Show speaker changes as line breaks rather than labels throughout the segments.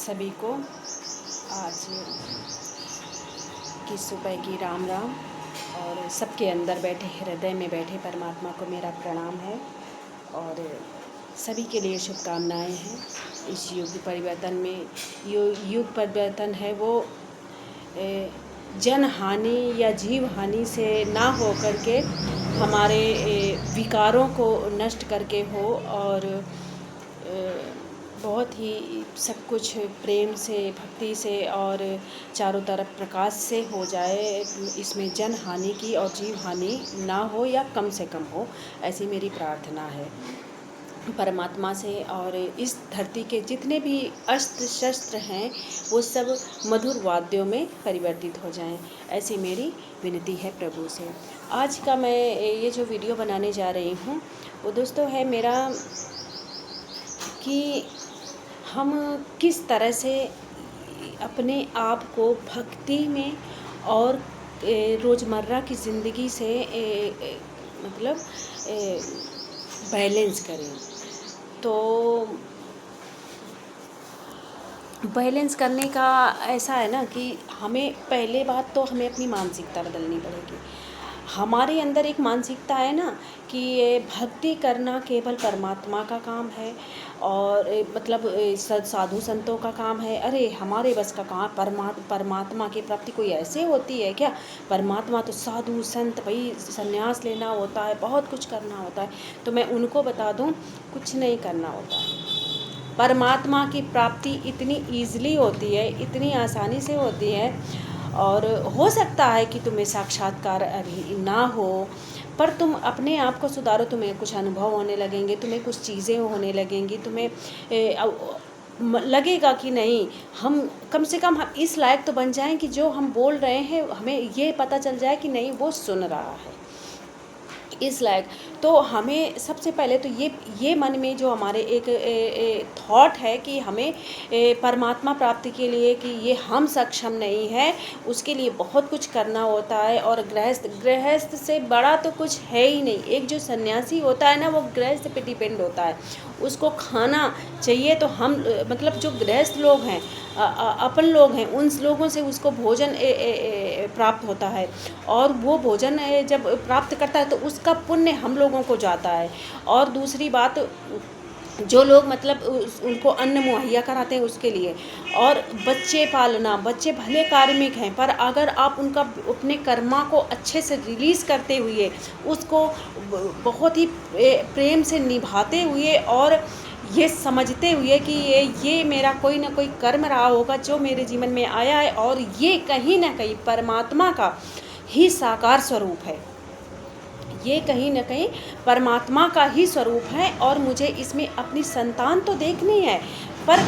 सभी को आज की सुबह की राम राम। और सबके अंदर बैठे, हृदय में बैठे परमात्मा को मेरा प्रणाम है और सभी के लिए शुभकामनाएं हैं। इस युग परिवर्तन में युग परिवर्तन है वो जन हानि या जीव हानि से ना हो करके हमारे विकारों को नष्ट करके हो और बहुत ही सब कुछ प्रेम से, भक्ति से और चारों तरफ प्रकाश से हो जाए। इसमें जन हानि की और जीव हानि ना हो या कम से कम हो, ऐसी मेरी प्रार्थना है परमात्मा से। और इस धरती के जितने भी अस्त्र शस्त्र हैं वो सब मधुर वाद्यों में परिवर्तित हो जाएं, ऐसी मेरी विनती है प्रभु से। आज का मैं ये जो वीडियो बनाने जा रही हूँ वो दोस्तों है मेरा कि हम किस तरह से अपने आप को भक्ति में और रोज़मर्रा की ज़िंदगी से मतलब बैलेंस करें। तो बैलेंस करने का ऐसा है ना कि हमें पहले बात तो हमें अपनी मानसिकता बदलनी पड़ेगी। हमारे अंदर एक मानसिकता है ना कि ये भक्ति करना केवल परमात्मा का काम है और मतलब साधु संतों का काम है। अरे हमारे बस का काम, परमात्मा की प्राप्ति कोई ऐसे होती है क्या? परमात्मा तो साधु संत, भाई संन्यास लेना होता है, बहुत कुछ करना होता है। तो मैं उनको बता दूं, कुछ नहीं करना होता है। परमात्मा की प्राप्ति इतनी ईज़िली होती है, इतनी आसानी से होती है। और हो सकता है कि तुम्हें साक्षात्कार अभी ना हो, पर तुम अपने आप को सुधारो, तुम्हें कुछ अनुभव होने लगेंगे, तुम्हें कुछ चीज़ें होने लगेंगी, तुम्हें लगेगा कि नहीं, हम कम से कम इस लायक तो बन जाएं कि जो हम बोल रहे हैं हमें ये पता चल जाए कि नहीं वो सुन रहा है, इस लायक। तो हमें सबसे पहले तो ये मन में जो हमारे एक थॉट है कि हमें परमात्मा प्राप्ति के लिए कि ये हम सक्षम नहीं है, उसके लिए बहुत कुछ करना होता है। और गृहस्थ से बड़ा तो कुछ है ही नहीं। एक जो सन्यासी होता है ना वो गृहस्थ पे डिपेंड होता है, उसको खाना चाहिए। तो हम मतलब जो गृहस्थ लोग हैं, अपन लोग हैं, उन लोगों से उसको भोजन प्राप्त होता है और वो भोजन जब प्राप्त करता है तो उसका पुण्य हम लोगों को जाता है। और दूसरी बात, जो लोग मतलब उनको अन्न मुहैया कराते हैं उसके लिए, और बच्चे पालना, बच्चे भले कार्मिक हैं पर अगर आप उनका अपने कर्मा को अच्छे से रिलीज़ करते हुए, उसको बहुत ही प्रेम से निभाते हुए और ये समझते हुए कि ये मेरा कोई ना कोई कर्म रहा होगा जो मेरे जीवन में आया है और ये कहीं ना कहीं परमात्मा का ही साकार स्वरूप है, ये कहीं ना कहीं परमात्मा का ही स्वरूप है और मुझे इसमें अपनी संतान तो देखनी है। पर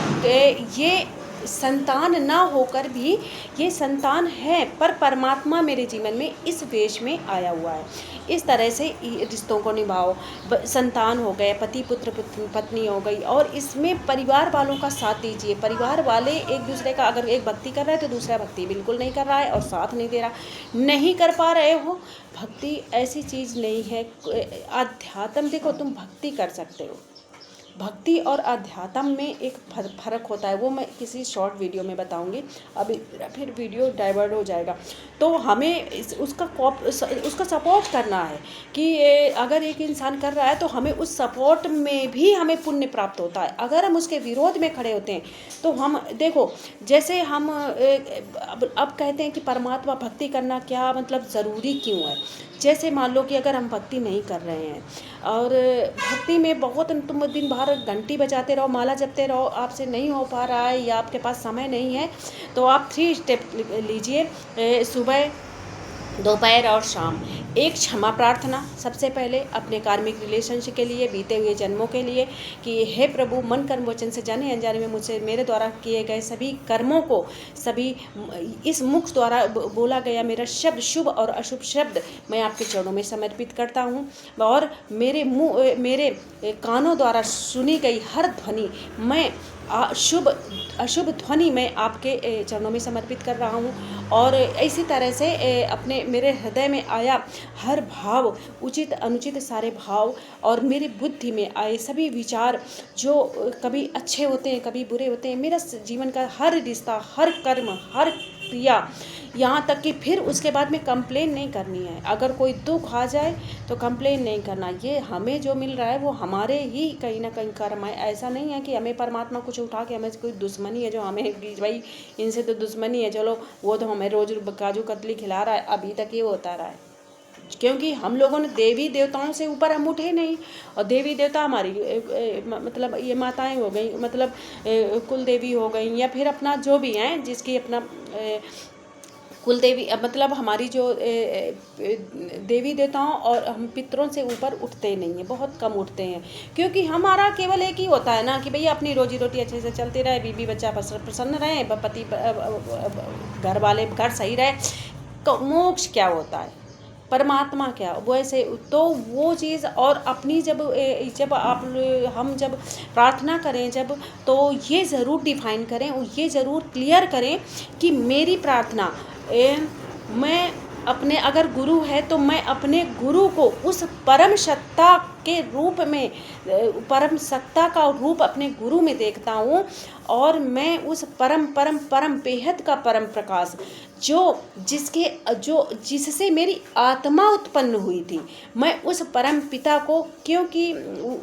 ये संतान ना होकर भी ये संतान है, पर परमात्मा मेरे जीवन में इस वेश में आया हुआ है। इस तरह से रिश्तों को निभाओ। संतान हो गए, पति पुत्र पत्नी हो गई, और इसमें परिवार वालों का साथ दीजिए। परिवार वाले एक दूसरे का, अगर एक भक्ति कर रहा है तो दूसरा भक्ति बिल्कुल नहीं कर रहा है और साथ नहीं दे रहा, नहीं कर पा रहे हो। भक्ति ऐसी चीज़ नहीं है। अध्यात्म, देखो तुम भक्ति कर सकते हो, भक्ति और अध्यात्म में एक फ़र्क होता है, वो मैं किसी शॉर्ट वीडियो में बताऊंगी। अभी फिर वीडियो डाइवर्ट हो जाएगा। तो हमें उसका सपोर्ट करना है कि अगर एक इंसान कर रहा है तो हमें उस सपोर्ट में भी हमें पुण्य प्राप्त होता है। अगर हम उसके विरोध में खड़े होते हैं तो हम देखो, जैसे हम अब कहते हैं कि परमात्मा भक्ति करना क्या मतलब ज़रूरी क्यों है। जैसे मान लो कि अगर हम भक्ति नहीं कर रहे हैं और भक्ति में बहुत तुम दिन भर घंटी बजाते रहो, माला जपते रहो, आपसे नहीं हो पा रहा है या आपके पास समय नहीं है, तो आप 3 स्टेप लीजिए, सुबह, दोपहर और शाम। एक क्षमा प्रार्थना सबसे पहले अपने कार्मिक रिलेशनशिप के लिए, बीते हुए जन्मों के लिए, कि हे प्रभु, मन कर्म वचन से जाने अनजाने में मुझसे मेरे द्वारा किए गए सभी कर्मों को, सभी इस मुख द्वारा बोला गया मेरा शब्द, शुभ और अशुभ शब्द, मैं आपके चरणों में समर्पित करता हूँ। और मेरे कानों द्वारा सुनी गई हर ध्वनि मैं शुभ अशुभ ध्वनि मैं आपके चरणों में समर्पित कर रहा हूँ। और इसी तरह से अपने मेरे हृदय में आया हर भाव, उचित अनुचित सारे भाव, और मेरी बुद्धि में आए सभी विचार जो कभी अच्छे होते हैं कभी बुरे होते हैं, मेरा जीवन का हर रिश्ता, हर कर्म, हर क्रिया, यहाँ तक कि फिर उसके बाद में कंप्लेन नहीं करनी है। अगर कोई दुख आ जाए तो कंप्लेन नहीं करना। ये हमें जो मिल रहा है वो हमारे ही कहीं ना कहीं कर्म है। ऐसा नहीं है कि हमें परमात्मा कुछ उठा के हमें कोई दुश्मनी है जो हमें कि भाई इनसे तो दुश्मनी है, चलो वो तो हमें रोज काजू कतली खिला रहा है, अभी तक ये होता रहा है। क्योंकि हम लोगों ने देवी देवताओं से ऊपर हम उठे नहीं। और देवी देवता हमारी मतलब ये माताएं हो गई, मतलब कुल देवी हो गई, या फिर अपना जो भी हैं जिसकी अपना कुल देवी, मतलब हमारी जो देवी देवताओं और हम पितरों से ऊपर उठते नहीं हैं, बहुत कम उठते हैं। क्योंकि हमारा केवल एक ही होता है ना कि भैया अपनी रोजी रोटी अच्छे से चलती रहे, बीवी बच्चा प्रसन्न रहे, पति घर वाले घर सही रहे। मोक्ष क्या होता है, परमात्मा क्या, वैसे तो वो चीज़। और अपनी जब हम जब प्रार्थना करें जब, तो ये ज़रूर डिफाइन करें और ये ज़रूर क्लियर करें कि मेरी प्रार्थना मैं अपने, अगर गुरु है तो मैं अपने गुरु को उस परम सत्ता के रूप में, परम सत्ता का रूप अपने गुरु में देखता हूँ। और मैं उस परम परम परम बेहद का परम प्रकाश जिससे मेरी आत्मा उत्पन्न हुई थी, मैं उस परम पिता को, क्योंकि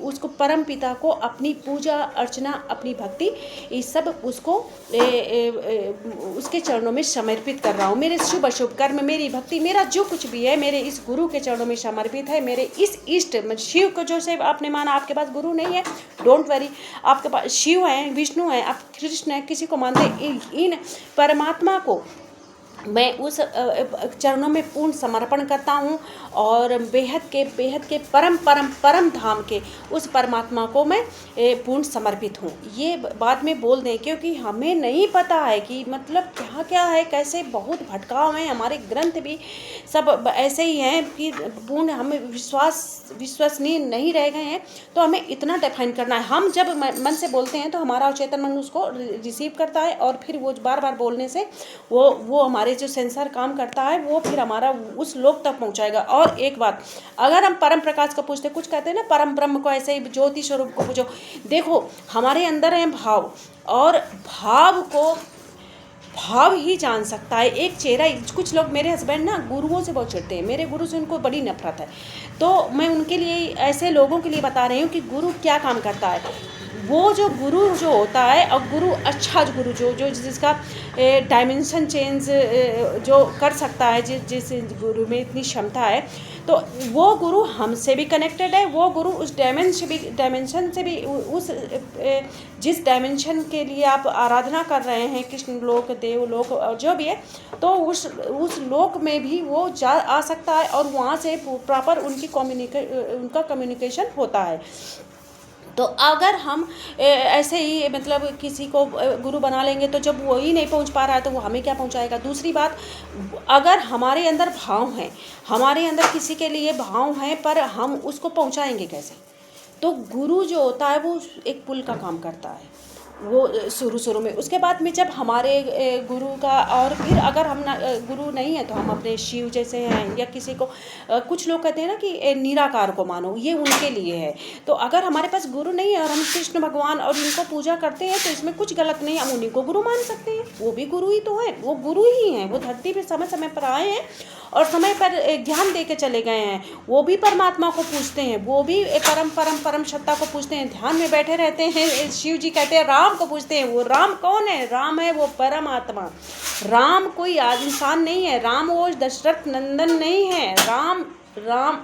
उसको परम पिता को अपनी पूजा अर्चना, अपनी भक्ति, ये सब उसको उसके चरणों में समर्पित कर रहा हूँ। मेरे शुभ अशुभ कर्म, मेरी भक्ति, मेरा जो कुछ भी है मेरे इस गुरु के चरणों में समर्पित है। मेरे इस इष्ट शिव को, जो से आपने माना, आपके पास गुरु नहीं है, डोंट वरी, आपके पास शिव हैं, विष्णु हैं, आप कृष्ण हैं, किसी को मानते, इन परमात्मा को मैं उस चरणों में पूर्ण समर्पण करता हूँ। और बेहद के परम परम परम धाम के उस परमात्मा को मैं पूर्ण समर्पित हूँ। ये बाद में बोल दें, क्योंकि हमें नहीं पता है कि मतलब क्या क्या है, कैसे बहुत भटकाव हैं। हमारे ग्रंथ भी सब ऐसे ही हैं कि पूर्ण हमें विश्वसनीय नहीं रह गए हैं। तो हमें इतना डिफाइन करना है। हम जब मन से बोलते हैं तो हमारा चेतन मन उसको रिसीव करता है, और फिर वो बार बार बोलने से वो हमारे जो सेंसर काम करता है, वो फिर हमारा उस लोक तक पहुंचाएगा। और एक बात, अगर हम परम प्रकाश को पूछते, कुछ कहते हैं ना परम ब्रह्म को, ऐसे ही ज्योति स्वरूप को पूछो, देखो हमारे अंदर है भाव, और भाव ही जान सकता है एक चेहरा। कुछ लोग, मेरे हस्बैंड ना गुरुओं से बहुत चिढ़ते हैं, मेरे गुरु से उनको बड़ी नफरत है। तो मैं उनके लिए, ऐसे लोगों के लिए बता रही हूँ कि गुरु क्या काम करता है। वो जो गुरु जो होता है, और गुरु अच्छा गुरु जो जिसका डायमेंशन चेंज जो कर सकता है, जिस गुरु में इतनी क्षमता है, तो वो गुरु हमसे भी कनेक्टेड है। वो गुरु उस डायमेंशन से भी उस जिस डायमेंशन के लिए आप आराधना कर रहे हैं, कृष्ण लोक, देव लोक, जो भी है, तो उस लोक में भी वो आ सकता है, और वहाँ से प्रॉपर उनका कम्युनिकेशन होता है। तो अगर हम ऐसे ही मतलब किसी को गुरु बना लेंगे, तो जब वो ही नहीं पहुंच पा रहा है तो वो हमें क्या पहुंचाएगा। दूसरी बात, अगर हमारे अंदर भाव हैं, हमारे अंदर किसी के लिए भाव हैं, पर हम उसको पहुंचाएंगे कैसे। तो गुरु जो होता है वो एक पुल का काम करता है, वो शुरू में। उसके बाद में जब हमारे गुरु का, और फिर अगर हम गुरु नहीं है तो हम अपने शिव जैसे हैं, या किसी को, कुछ लोग कहते हैं ना कि निराकार को मानो, ये उनके लिए है। तो अगर हमारे पास गुरु नहीं है और हम कृष्ण भगवान और इनको पूजा करते हैं, तो इसमें कुछ गलत नहीं, हम उन्हीं को गुरु मान सकते हैं। वो भी गुरु ही तो है, वो गुरु ही हैं, वो धरती पर समय समय पर आए हैं और समय पर ज्ञान दे के चले गए हैं। वो भी परमात्मा को पूजते हैं, वो भी परम परम परम सत्ता को पूजते हैं, ध्यान में बैठे रहते हैं। शिव जी कहते हैं राम को पूजते हैं। वो राम कौन है? राम है वो परमात्मा। राम कोई इंसान नहीं है, राम वो दशरथ नंदन नहीं है। राम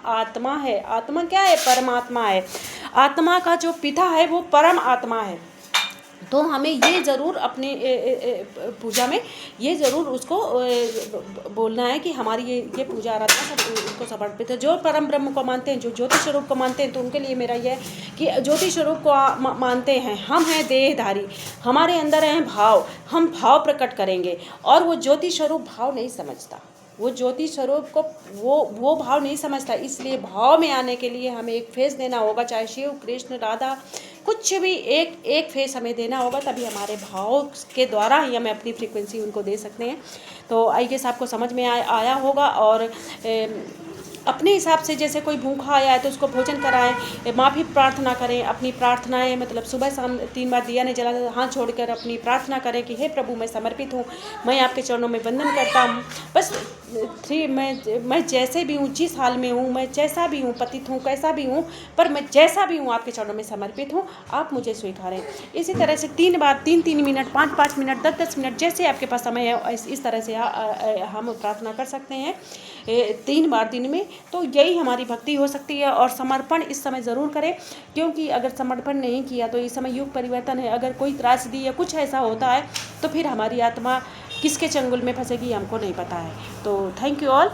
आत्मा है। आत्मा क्या है? परमात्मा है। आत्मा का जो पिता है वो परम आत्मा है। तो हमें ये ज़रूर अपने पूजा में ये ज़रूर उसको बोलना है कि हमारी ये पूजा आराधना सब उनको समर्पित है। जो परम ब्रह्म को मानते हैं, जो ज्योति स्वरूप को मानते हैं, तो उनके लिए मेरा यह है कि ज्योति स्वरूप को मानते हैं, हम हैं देहधारी, हमारे अंदर हैं भाव, हम भाव प्रकट करेंगे। और वो ज्योति स्वरूप भाव नहीं समझता, वो ज्योति स्वरूप को वो भाव नहीं समझता। इसलिए भाव में आने के लिए हमें एक फेस देना होगा, चाहे शिव, कृष्ण, राधा, कुछ भी एक फेस हमें देना होगा, तभी हमारे भाव के द्वारा ही हमें अपनी फ्रीक्वेंसी उनको दे सकते हैं। तो आई गेस आपको समझ में आया होगा। और अपने हिसाब से, जैसे कोई भूखा आया है तो उसको भोजन कराएं, माफ़ी प्रार्थना करें, अपनी प्रार्थनाएं मतलब सुबह शाम 3 बार दिया नहीं जला, हाथ छोड़कर अपनी प्रार्थना करें कि हे प्रभु, मैं समर्पित हूँ, मैं आपके चरणों में वंदन करता हूँ। बस मैं जैसे भी हूँ, जिस हाल में हूँ, मैं जैसा भी हूँ, पतित हूँ, कैसा भी हूँ, पर मैं जैसा भी हूँ आपके चरणों में समर्पित हूँ, आप मुझे स्वीकारें। इसी तरह से 3 बार, 3-3 मिनट, 5-5 मिनट, 10-10 मिनट, जैसे आपके पास समय है इस तरह से हम प्रार्थना कर सकते हैं 3 बार दिन में। तो यही हमारी भक्ति हो सकती है। और समर्पण इस समय ज़रूर करें, क्योंकि अगर समर्पण नहीं किया तो इस समय युग परिवर्तन है। अगर कोई त्रासदी या कुछ ऐसा होता है तो फिर हमारी आत्मा किसके चंगुल में फंसेगी हमको नहीं पता है। तो थैंक यू ऑल।